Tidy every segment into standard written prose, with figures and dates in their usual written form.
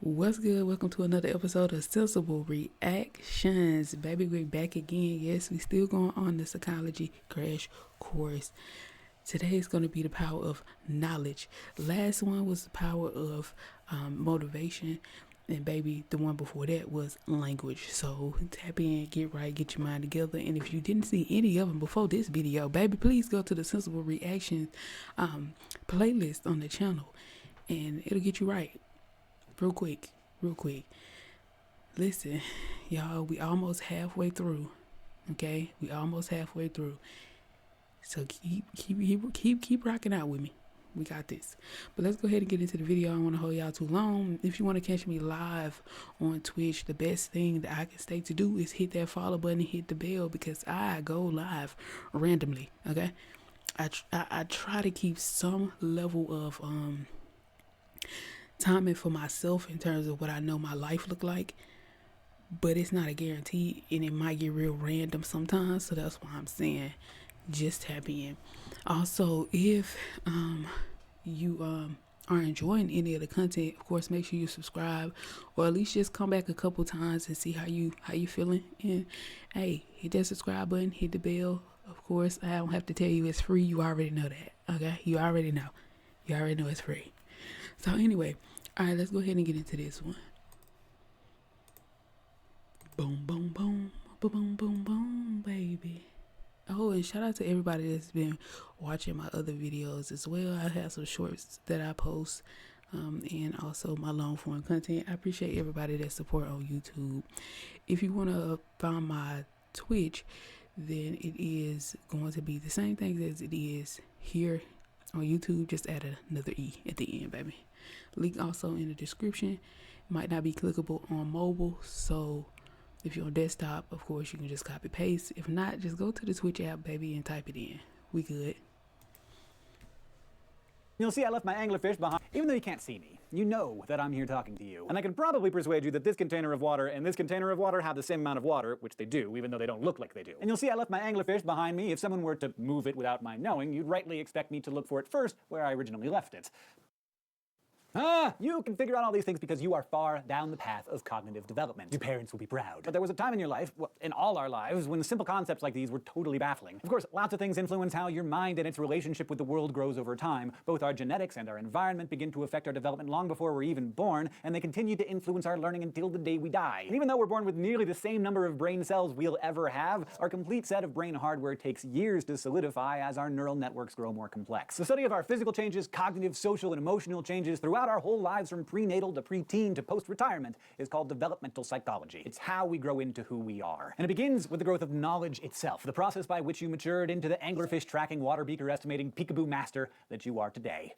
What's good? Welcome to another episode of Sensible Reactions. Baby, we're back again. Yes, we still going on the psychology crash course. Today is going to be the power of knowledge. Last one was the power of motivation. And baby, the one before that was language. So tap in, get right, get your mind together. And if you didn't see any of them before this video, baby, please go to the Sensible Reactions playlist on the channel. And it'll get you right. Real quick. Listen, y'all, we almost halfway through. Okay? We almost halfway through. So keep rocking out with me. We got this. But let's go ahead and get into the video. I don't want to hold y'all too long. If you want to catch me live on Twitch, the best thing that I can stay to do is hit that follow button and hit the bell, because I go live randomly. Okay? I try to keep some level of timing for myself in terms of what I know my life look like, but it's not a guarantee, and it might get real random sometimes. So that's why I'm saying just tap in. Also, if you are enjoying any of the content, of course, make sure you subscribe, or at least just come back a couple times and see how you feeling. And hey, hit that subscribe button, hit the bell. Of course, I don't have to tell you it's free. You already know that. Okay, you already know it's free. So anyway, all right, let's go ahead and get into this one. Boom, boom, boom, boom, boom, boom, boom, baby. Oh, and shout out to everybody that's been watching my other videos as well. I have some shorts that I post, and also my long form content. I appreciate everybody that support on YouTube. If you want to find my Twitch, then it is going to be the same thing as it is here on YouTube. Just add another E at the end, baby. Link also in the description. Might not be clickable on mobile, so if you're on desktop, of course, you can just copy paste. If not, just go to the Twitch app, baby, and type it in. We good. You'll see I left my anglerfish behind. Even though you can't see me, you know that I'm here talking to you. And I can probably persuade you that this container of water and this container of water have the same amount of water, which they do, even though they don't look like they do. And you'll see I left my anglerfish behind me. If someone were to move it without my knowing, you'd rightly expect me to look for it first where I originally left it. You can figure out all these things because you are far down the path of cognitive development. Your parents will be proud. But there was a time in your life, well, in all our lives, when simple concepts like these were totally baffling. Of course, lots of things influence how your mind and its relationship with the world grows over time. Both our genetics and our environment begin to affect our development long before we're even born, and they continue to influence our learning until the day we die. And even though we're born with nearly the same number of brain cells we'll ever have, our complete set of brain hardware takes years to solidify as our neural networks grow more complex. The study of our physical changes, cognitive, social, and emotional changes throughout our whole lives, from prenatal to preteen to post-retirement, is called developmental psychology. It's how we grow into who we are. And it begins with the growth of knowledge itself, the process by which you matured into the anglerfish tracking, water beaker estimating, peekaboo master that you are today.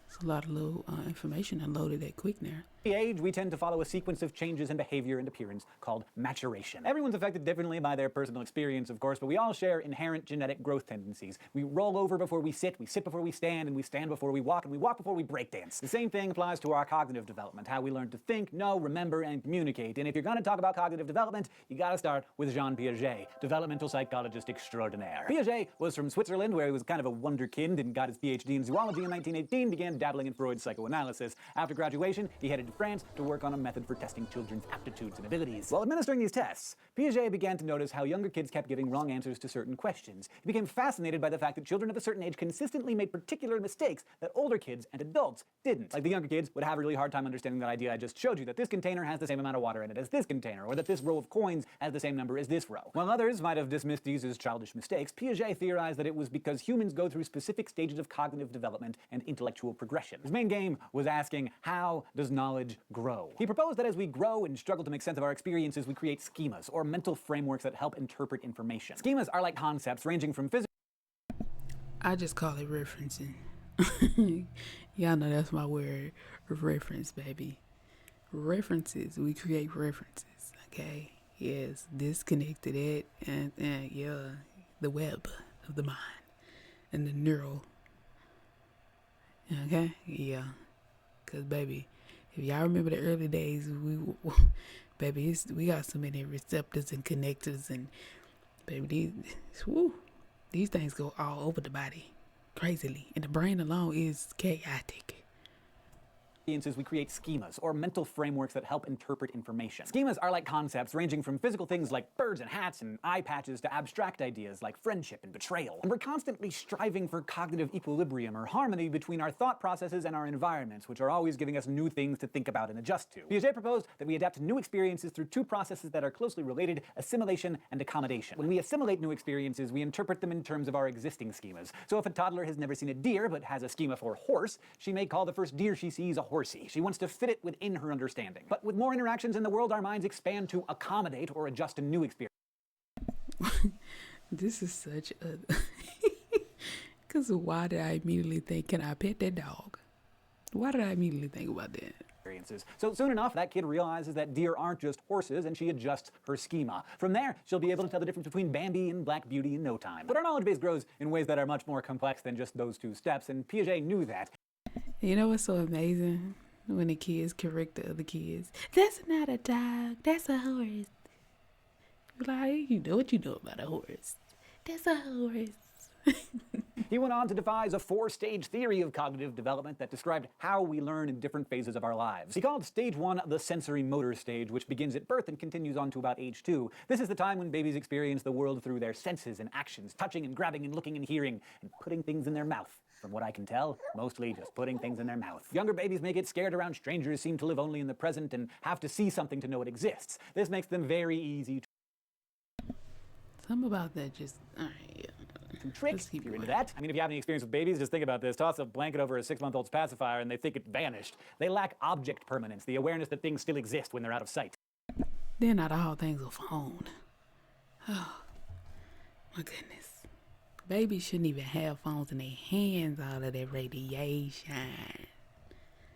It's a lot of little information unloaded that quick there. At the age, we tend to follow a sequence of changes in behavior and appearance called maturation. Everyone's affected differently by their personal experience, of course, but we all share inherent genetic growth tendencies. We roll over before we sit before we stand, and we stand before we walk, and we walk before we breakdance. The same thing applies to our cognitive development, how we learn to think, know, remember, and communicate. And if you're going to talk about cognitive development, you gotta start with Jean Piaget, developmental psychologist extraordinaire. Piaget was from Switzerland, where he was kind of a wonderkind and got his PhD in zoology in 1918, began dabbling in Freud's psychoanalysis. After graduation, he headed to France to work on a method for testing children's aptitudes and abilities. While administering these tests, Piaget began to notice how younger kids kept giving wrong answers to certain questions. He became fascinated by the fact that children of a certain age consistently made particular mistakes that older kids and adults didn't. Like the younger kids would have a really hard time understanding that idea I just showed you, that this container has the same amount of water in it as this container, or that this row of coins has the same number as this row. While others might have dismissed these as childish mistakes, Piaget theorized that it was because humans go through specific stages of cognitive development and intellectual progression. His main game was asking, how does knowledge grow? He proposed that as we grow and struggle to make sense of our experiences, we create schemas, or mental frameworks that help interpret information. Schemas are like concepts ranging from physical... I just call it referencing. Y'all know that's my word. Reference, baby. References. We create references. Okay? Yes. This connect to that, and yeah, the web of the mind and the neural. Okay? Yeah. Because, baby, if y'all remember the early days, we got so many receptors and connectors, and baby, these things go all over the body. crazily, and the brain alone is chaotic. We create schemas, or mental frameworks that help interpret information. Schemas are like concepts ranging from physical things like birds and hats and eye patches to abstract ideas like friendship and betrayal. And we're constantly striving for cognitive equilibrium or harmony between our thought processes and our environments, which are always giving us new things to think about and adjust to. Piaget proposed that we adapt to new experiences through two processes that are closely related: assimilation and accommodation. When we assimilate new experiences, we interpret them in terms of our existing schemas. So if a toddler has never seen a deer but has a schema for horse, she may call the first deer she sees a horsey. She wants to fit it within her understanding. But with more interactions in the world, our minds expand to accommodate or adjust to new experiences. This is such a... Because why did I immediately think, can I pet that dog? Why did I immediately think about that? So soon enough, that kid realizes that deer aren't just horses, and she adjusts her schema. From there, she'll be able to tell the difference between Bambi and Black Beauty in no time. But our knowledge base grows in ways that are much more complex than just those two steps, and Piaget knew that. You know what's so amazing? When the kids correct the other kids. That's not a dog. That's a horse. Like, you know what you know about a horse. That's a horse. He went on to devise a four-stage theory of cognitive development that described how we learn in different phases of our lives. He called stage 1 the sensory motor stage, which begins at birth and continues on to about age 2. This is the time when babies experience the world through their senses and actions, touching and grabbing and looking and hearing, and putting things in their mouth. From what I can tell, mostly just putting things in their mouth. Younger babies may get scared around strangers, seem to live only in the present, and have to see something to know it exists. This makes them very easy to... Something about that just... All right, yeah. Tricks, if you're into that. I mean, if you have any experience with babies, just think about this. Toss a blanket over a 6-month-old's pacifier and they think it vanished. They lack object permanence, the awareness that things still exist when they're out of sight. They're not all things a phone. Oh, my goodness. Babies shouldn't even have phones in their hands, all of that radiation.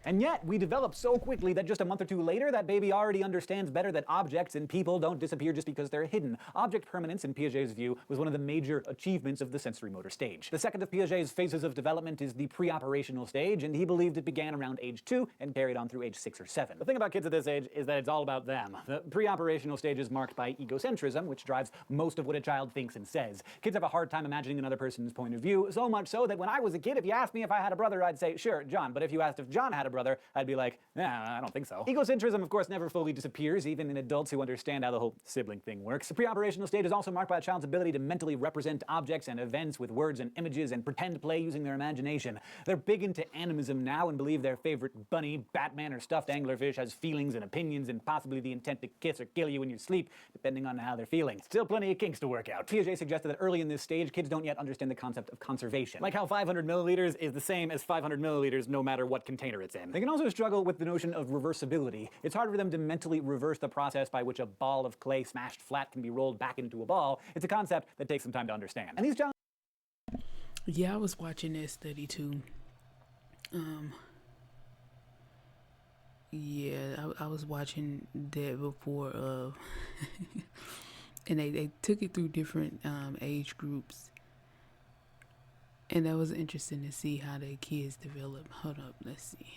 And yet, we develop so quickly that just a month or two later, that baby already understands better that objects and people don't disappear just because they're hidden. Object permanence, in Piaget's view, was one of the major achievements of the sensory motor stage. The second of Piaget's phases of development is the pre-operational stage, and he believed it began around age 2 and carried on through age 6 or 7. The thing about kids at this age is that it's all about them. The pre-operational stage is marked by egocentrism, which drives most of what a child thinks and says. Kids have a hard time imagining another person's point of view, so much so that when I was a kid, if you asked me if I had a brother, I'd say, sure, John. But if you asked if John had a brother, I'd be like, nah, I don't think so. Egocentrism, of course, never fully disappears, even in adults who understand how the whole sibling thing works. The pre-operational stage is also marked by a child's ability to mentally represent objects and events with words and images and pretend play using their imagination. They're big into animism now and believe their favorite bunny, Batman, or stuffed anglerfish has feelings and opinions and possibly the intent to kiss or kill you in your sleep, depending on how they're feeling. Still plenty of kinks to work out. Piaget suggested that early in this stage, kids don't yet understand the concept of conservation. Like how 500 milliliters is the same as 500 milliliters no matter what container it's in. They can also struggle with the notion of reversibility. It's hard for them to mentally reverse the process by which a ball of clay smashed flat can be rolled back into a ball. It's a concept that takes some time to understand. And these challenges... Yeah, I was watching that study too. Yeah, I was watching that before, and they took it through different age groups, and that was interesting to see how the kids develop. Hold up, let's see.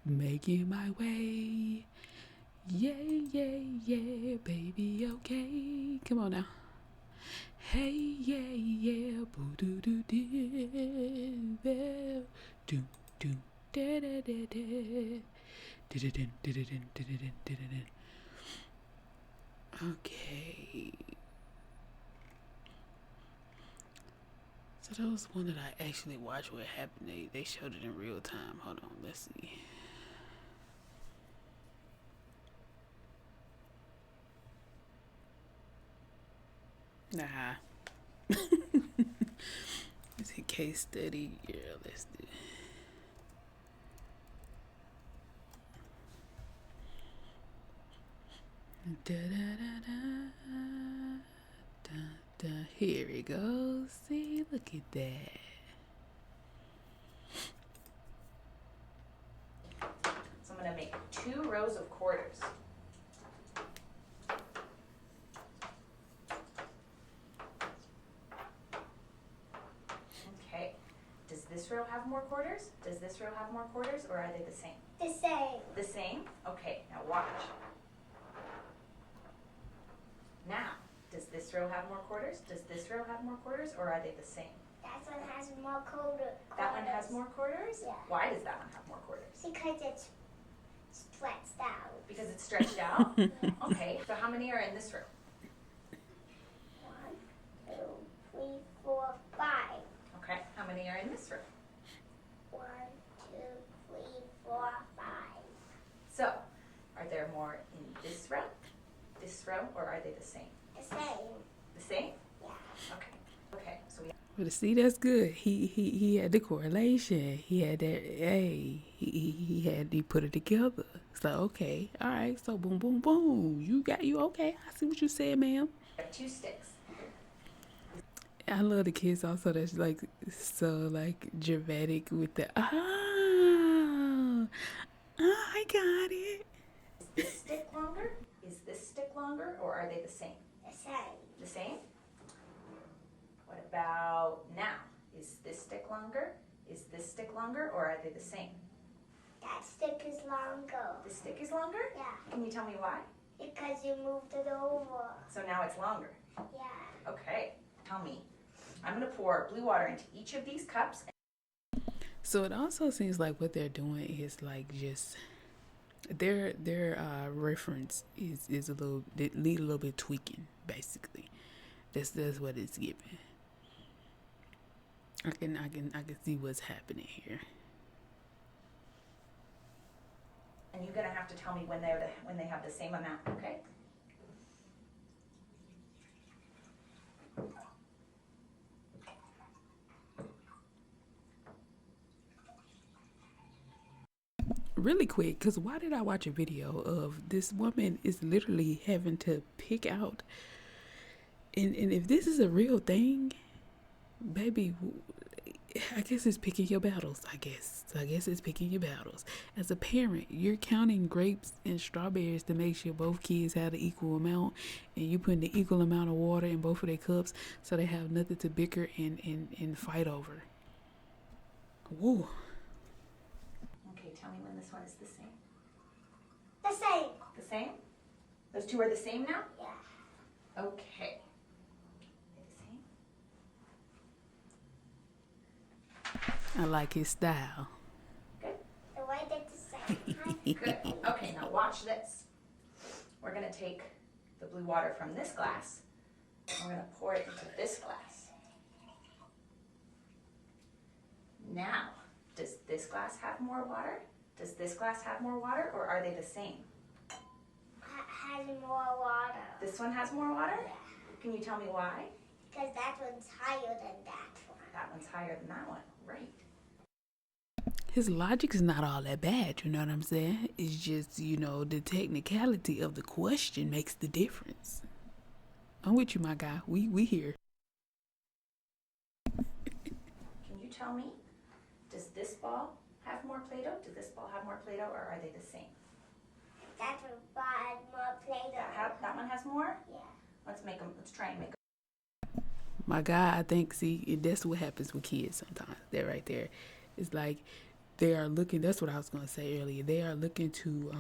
Making my way, yeah, yeah, yeah, baby, okay. Come on now. Hey, yeah, yeah, boo doo doo doo, doo doo da da da da. Okay. So that was one that I actually watched what happened. They showed it in real time. Hold on, let's see. Nah. It's a case study. Yeah, let's do it. Da, da, da, da, da, da. Here it goes. See, look at that. 2 rows of quarters. Okay. Does this row have more quarters? Does this row have more quarters, or are they the same? The same. The same? Okay, now watch. Now, does this row have more quarters? Does this row have more quarters, or are they the same? That one has more quarters. That one has more quarters? Yeah. Why does that one have more quarters? Because it's stretched out. Because it's stretched out? Okay, so how many are in this row? 1, 2, 3, 4, 5. Okay, how many are in this row? 1, 2, 3, 4, 5. So, are there more in this row, or are they the same? The same. The same? Yeah. Okay. Okay, so we But see, that's good. He had the correlation. He had that. Hey, he put it together. So okay, all right. So boom, boom, boom. You okay? I see what you said, ma'am. have 2 sticks. I love the kids also. That's like so like dramatic with the I got it. Is this stick longer? Is this stick longer, or are they the same? The same. The same? What about now? Is this stick longer? Is this stick longer, or are they the same? That stick is longer. This stick is longer? Yeah. Can you tell me why? Because you moved it over. So now it's longer. Yeah. Okay, tell me. I'm going to pour blue water into each of these cups. So it also seems like what they're doing is like just their reference is a little, they need a little bit tweaking basically. That's what it's giving. I can see what's happening here. And you're going to have to tell me when they have the same amount, okay? Really quick, because why did I watch a video of this woman is literally having to pick out, and if this is a real thing, baby, I guess it's picking your battles. I guess it's picking your battles. As a parent, you're counting grapes and strawberries to make sure both kids have the equal amount, and you putting the equal amount of water in both of their cups so they have nothing to bicker and fight over. Whoa. Okay, tell me when this one is the same. The same. The same? Those 2 are the same now? Yeah. Okay. They the same? I like his style. Good. The way did the same. Good. Okay, now watch this. We're going to take the blue water from this glass, and we're going to pour it into this glass. Now, does this glass have more water? Does this glass have more water, or are they the same? Has more water. This one has more water? Yeah. Can you tell me why? Because that one's higher than that one. That one's higher than that one. Right. His logic is not all that bad, you know what I'm saying? It's just, the technicality of the question makes the difference. I'm with you, my guy. We here. Can you tell me, does this ball have more Play-Doh? Does this ball have more Play-Doh, or are they the same? That one had more Play-Doh. That one has more? Yeah. Let's try and make them. My God, I think, see, that's what happens with kids sometimes. That right there. It's like they are looking, that's what I was going to say earlier. They are looking to,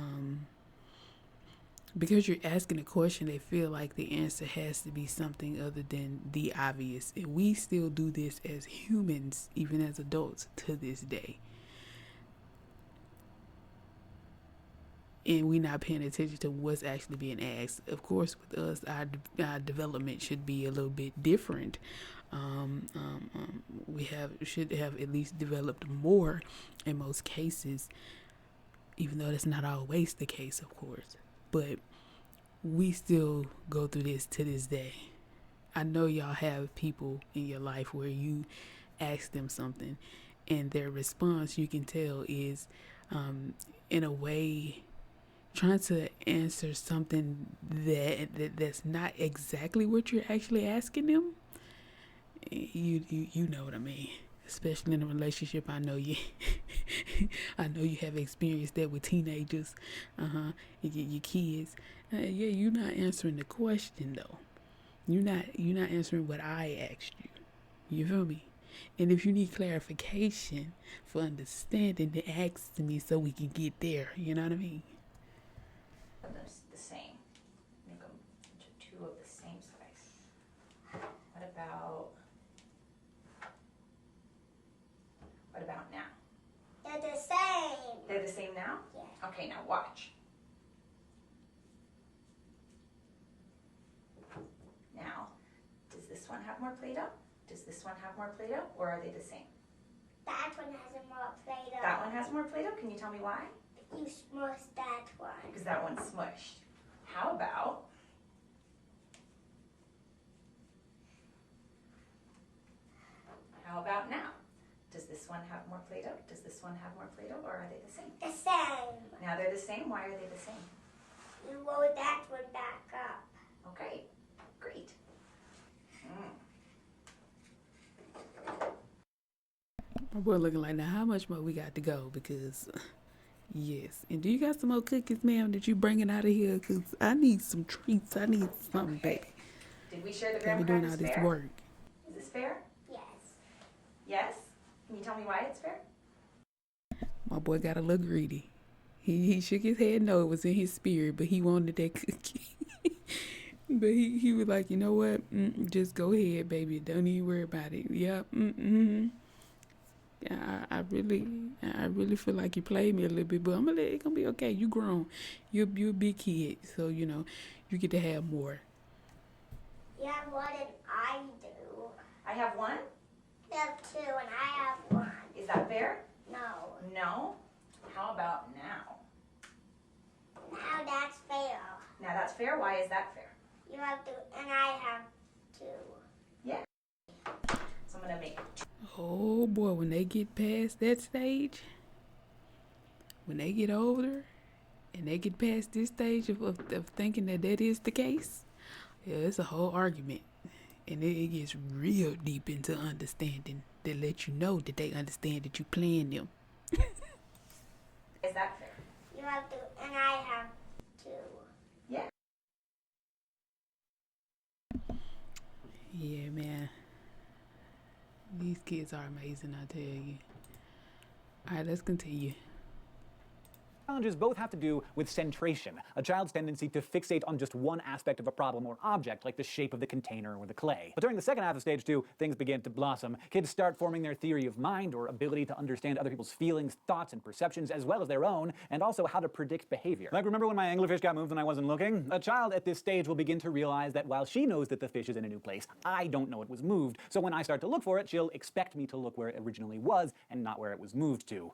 because you're asking a question, they feel like the answer has to be something other than the obvious. And we still do this as humans, even as adults, to this day. And we're not paying attention to what's actually being asked. Of course, with us, our development should be a little bit different. We should have at least developed more in most cases, even though that's not always the case, of course. But we still go through this to this day. I know y'all have people in your life where you ask them something, and their response, you can tell, is in a way trying to answer something that's not exactly what you're actually asking them. You know what I mean. especially in a relationship. I know you I know you have experienced that with teenagers, your kids. Yeah, you're not answering the question though. You're not answering what I asked you. You feel me? And if you need clarification for understanding, then ask me so we can get there. You know what I mean? The same. Make them into two of the same size. What about now? They're the same. They're the same now? Yeah. Okay, now watch. Now, does this one have more Play-Doh? Does this one have more Play-Doh, or are they the same? That one has a more Play-Doh. That one has more Play-Doh? Can you tell me why? You smushed that one. Because that one's smushed. How about now? Does this one have more Play-Doh? Does this one have more Play-Doh, or are they the same? The same. Now they're the same. Why are they the same? You roll that one back up. Okay, great. My boy looking like, now how much more we got to go? Because, yes. And do you got some more cookies, ma'am, that you bringing out of here? Because I need some treats. I need something, baby. Did we share the Got graham me doing all crackers this fair? work. Is this fair? Yes. Yes? Can you tell me why it's fair? My boy got a little greedy. He shook his head no, it was in his spirit, but he wanted that cookie. But he was like, you know what? Just go ahead, baby. Don't even worry about it. Yep. Yeah, I really feel like you played me a little bit, but I'm gonna let it gonna be okay. You grown. You're a big kid, so you know you get to have more. You have more than I do. I have one. You have two and I have one. Is that fair? No. No. How about now? Now that's fair. Now that's fair. Why is that fair? You have two and I have two. Yeah. So I'm gonna make. Oh boy, when they get past that stage, when they get older, and they get past this stage of thinking that is the case, yeah, it's a whole argument. And it gets real deep into understanding that let you know that they understand that you playing them. Is that fair? You have two and I have two. Yeah. Yeah, man. These kids are amazing, I tell you. All right, let's continue. Challenges both have to do with centration, a child's tendency to fixate on just one aspect of a problem or object, like the shape of the container or the clay. But during the second half of stage 2, things begin to blossom. Kids start forming their theory of mind, or ability to understand other people's feelings, thoughts, and perceptions, as well as their own, and also how to predict behavior. Like, remember when my anglerfish got moved when I wasn't looking? A child at this stage will begin to realize that while she knows that the fish is in a new place, I don't know it was moved. So when I start to look for it, she'll expect me to look where it originally was and not where it was moved to.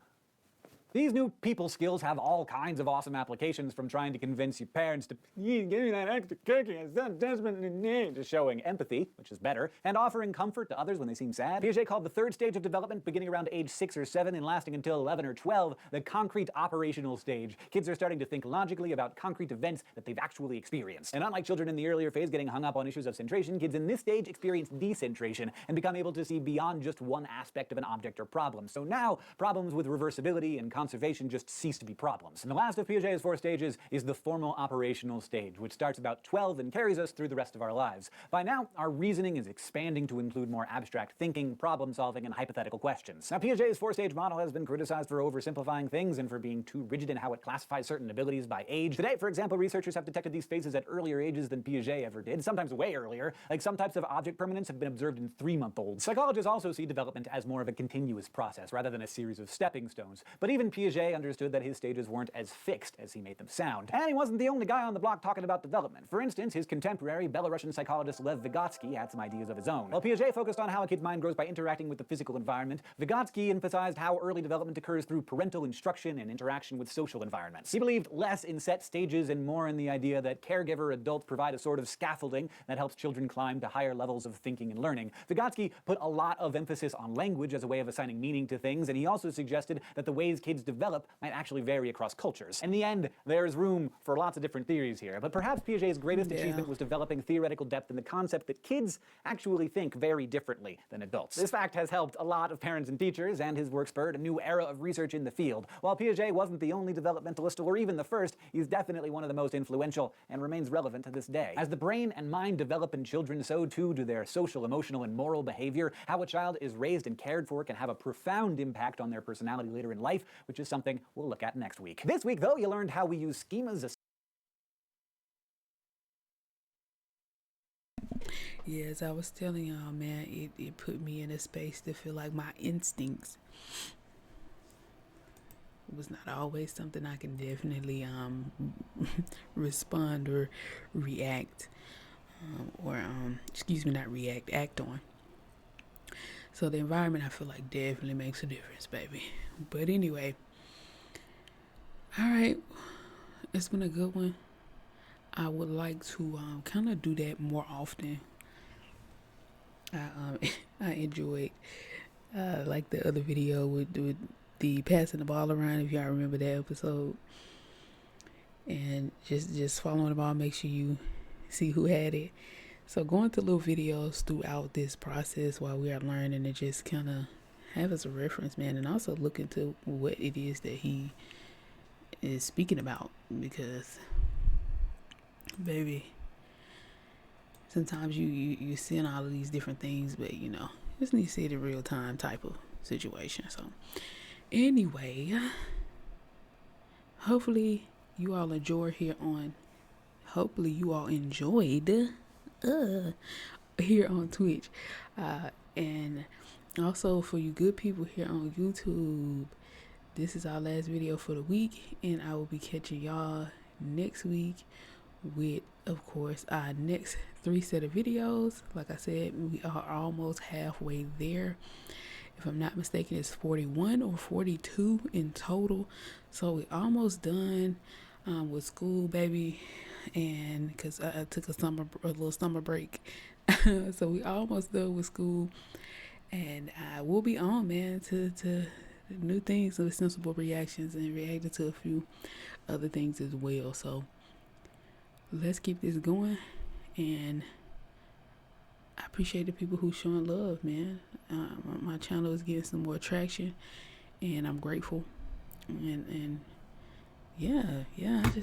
These new people skills have all kinds of awesome applications, from trying to convince your parents to give me that extra cookie, it's so desperately need, to showing empathy, which is better, and offering comfort to others when they seem sad. Piaget called the third stage of development, beginning around age 6 or 7 and lasting until 11 or 12, the concrete operational stage. Kids are starting to think logically about concrete events that they've actually experienced. And unlike children in the earlier phase getting hung up on issues of centration, kids in this stage experience decentration and become able to see beyond just one aspect of an object or problem. So now, problems with reversibility and conservation just cease to be problems. And the last of Piaget's 4 stages is the formal operational stage, which starts about 12 and carries us through the rest of our lives. By now, our reasoning is expanding to include more abstract thinking, problem solving, and hypothetical questions. Now, Piaget's 4-stage model has been criticized for oversimplifying things and for being too rigid in how it classifies certain abilities by age. Today, for example, researchers have detected these phases at earlier ages than Piaget ever did, sometimes way earlier. Like, some types of object permanence have been observed in 3-month-olds. Psychologists also see development as more of a continuous process rather than a series of stepping stones. But even Piaget understood that his stages weren't as fixed as he made them sound. And he wasn't the only guy on the block talking about development. For instance, his contemporary Belarusian psychologist Lev Vygotsky had some ideas of his own. While Piaget focused on how a kid's mind grows by interacting with the physical environment, Vygotsky emphasized how early development occurs through parental instruction and interaction with social environments. He believed less in set stages and more in the idea that caregiver adults provide a sort of scaffolding that helps children climb to higher levels of thinking and learning. Vygotsky put a lot of emphasis on language as a way of assigning meaning to things, and he also suggested that the ways kids needs develop might actually vary across cultures. In the end, there's room for lots of different theories here, but perhaps Piaget's greatest achievement was developing theoretical depth in the concept that kids actually think very differently than adults. This fact has helped a lot of parents and teachers, and his work spurred a new era of research in the field. While Piaget wasn't the only developmentalist or even the first, he's definitely one of the most influential and remains relevant to this day. As the brain and mind develop in children, so too do their social, emotional, and moral behavior. How a child is raised and cared for can have a profound impact on their personality later in life, which is something we'll look at next week. This week, though, you learned how we use schemas as Yeah, as I was telling y'all, man, it put me in a space to feel like my instincts was not always something I can definitely respond or react act on. So the environment, I feel like, definitely makes a difference, baby. But anyway, all right, it's been a good one. I would like to kind of do that more often. I enjoyed like the other video with the passing the ball around, if y'all remember that episode, and just following the ball, make sure you see who had it. So going through little videos throughout this process while we are learning, and just kind of have as a reference, man, and also look into what it is that he is speaking about, because baby, sometimes you seeing all of these different things, but just need to see it in real time type of situation. So anyway, hopefully you all enjoyed here on Twitch, and also for you good people here on YouTube, this is our last video for the week, and I will be catching y'all next week with, of course, our next 3 set of videos. Like I said, we are almost halfway there. If I'm not mistaken, it's 41 or 42 in total. So we're almost done with school, baby. And because I took a little summer break. So we almost done with school. And we'll be on, man, to new things with sensible reactions, and reacting to a few other things as well. So let's keep this going. And I appreciate the people who showing love, man. My channel is getting some more traction, and I'm grateful. And yeah, I'm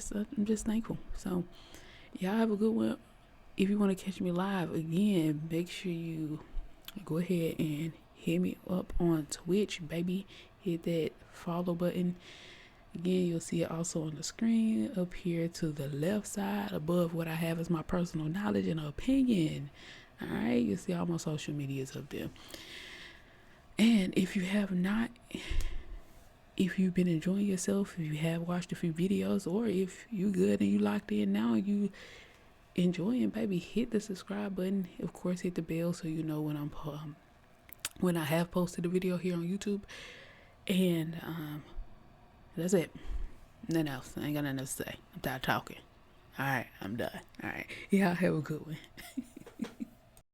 just thankful. So y'all have a good one. If you want to catch me live again, make sure you go ahead and hit me up on Twitch, baby. Hit that follow button. Again, you'll see it also on the screen up here to the left side above what I have as my personal knowledge and opinion. All right, you'll see all my social medias up there. And if you've been enjoying yourself, if you have watched a few videos, or if you good and you locked in now and you enjoying, baby, hit the subscribe button. Of course, hit the bell so you know when I have posted a video here on YouTube. And that's it. Nothing else. I ain't got nothing else to say. I'm tired of talking. All right, I'm done. All right, y'all have a good one.